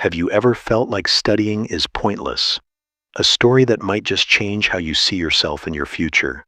Have you ever felt like studying is pointless? A story that might just change how you see yourself in your future.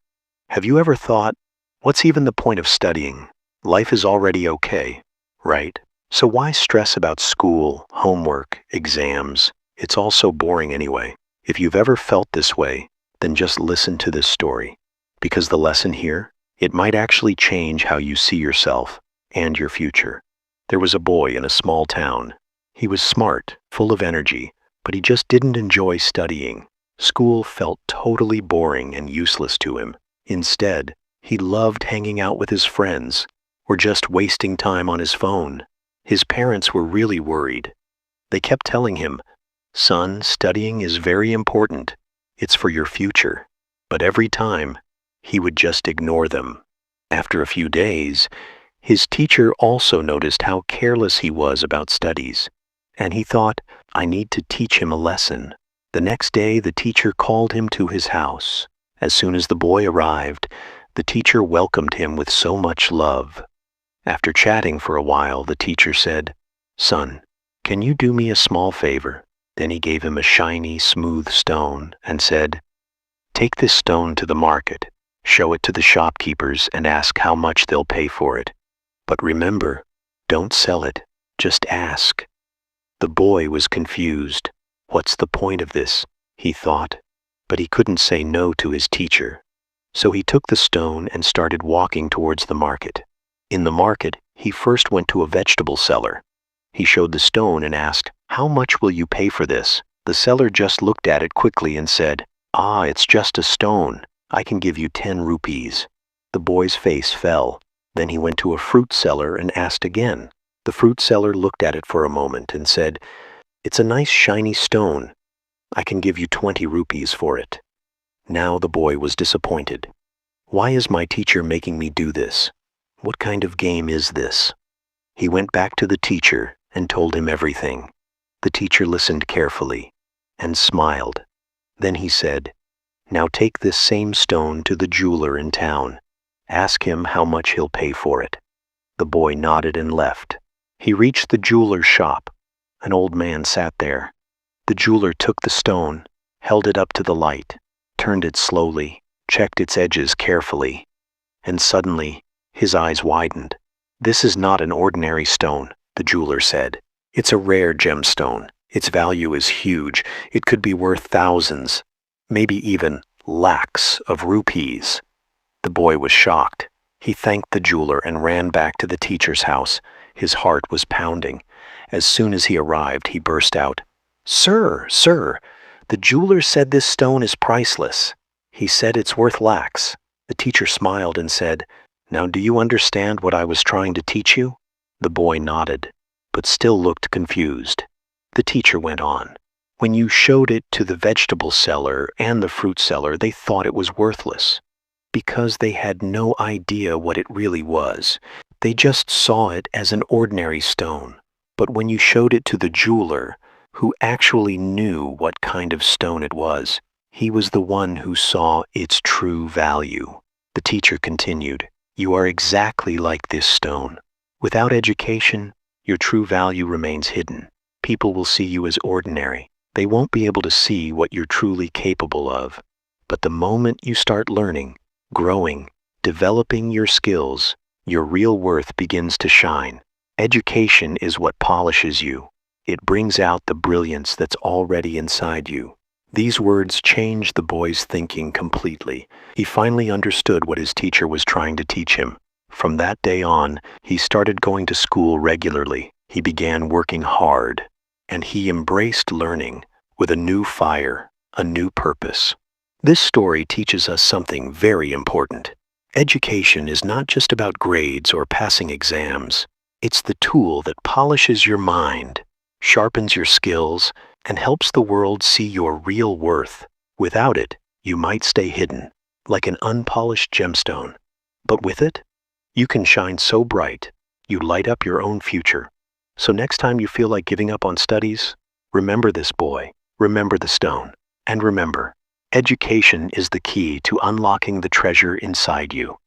Have you ever thought, what's even the point of studying? Life is already okay, right? So why stress about school, homework, exams? It's all so boring anyway. If you've ever felt this way, then just listen to this story. Because the lesson here, it might actually change how you see yourself and your future. There was a boy in a small town. He was smart, full of energy, but he just didn't enjoy studying. School felt totally boring and useless to him. Instead, he loved hanging out with his friends or just wasting time on his phone. His parents were really worried. They kept telling him, "Son, studying is very important. It's for your future." But every time, he would just ignore them. After a few days, his teacher also noticed how careless he was about studies, and he thought, I need to teach him a lesson. The next day, the teacher called him to his house. As soon as the boy arrived, the teacher welcomed him with so much love. After chatting for a while, the teacher said, "Son, can you do me a small favor?" Then he gave him a shiny, smooth stone and said, "Take this stone to the market, show it to the shopkeepers and ask how much they'll pay for it. But remember, don't sell it, just ask." The boy was confused. What's the point of this? He thought, but he couldn't say no to his teacher. So he took the stone and started walking towards the market. In the market, he first went to a vegetable seller. He showed the stone and asked, "How much will you pay for this?" The seller just looked at it quickly and said, "Ah, it's just a stone. I can give you 10 rupees. The boy's face fell. Then he went to a fruit seller and asked again. The fruit seller looked at it for a moment and said, "It's a nice shiny stone. I can give you 20 rupees for it." Now the boy was disappointed. Why is my teacher making me do this? What kind of game is this? He went back to the teacher and told him everything. The teacher listened carefully and smiled. Then he said, "Now take this same stone to the jeweler in town. Ask him how much he'll pay for it." The boy nodded and left. He reached the jeweler's shop. An old man sat there. The jeweler took the stone, held it up to the light, turned it slowly, checked its edges carefully, and suddenly his eyes widened. "This is not an ordinary stone," the jeweler said. "It's a rare gemstone. Its value is huge. It could be worth thousands, maybe even lakhs of rupees." The boy was shocked. He thanked the jeweler and ran back to the teacher's house. His heart was pounding. As soon as he arrived, he burst out, Sir, the jeweler said this stone is priceless. He said it's worth lakhs." The teacher smiled and said, "Now do you understand what I was trying to teach you?" The boy nodded, but still looked confused. The teacher went on, "When you showed it to the vegetable seller and the fruit seller, they thought it was worthless, because they had no idea what it really was. They just saw it as an ordinary stone. But when you showed it to the jeweler, who actually knew what kind of stone it was, he was the one who saw its true value." The teacher continued, "You are exactly like this stone. Without education, your true value remains hidden. People will see you as ordinary. They won't be able to see what you're truly capable of. But the moment you start learning, growing, developing your skills, your real worth begins to shine. Education is what polishes you. It brings out the brilliance that's already inside you." These words changed the boy's thinking completely. He finally understood what his teacher was trying to teach him. From that day on, he started going to school regularly. He began working hard, and he embraced learning with a new fire, a new purpose. This story teaches us something very important. Education is not just about grades or passing exams. It's the tool that polishes your mind, sharpens your skills, and helps the world see your real worth. Without it, you might stay hidden, like an unpolished gemstone. But with it, you can shine so bright, you light up your own future. So next time you feel like giving up on studies, remember this boy, remember the stone, and remember, education is the key to unlocking the treasure inside you.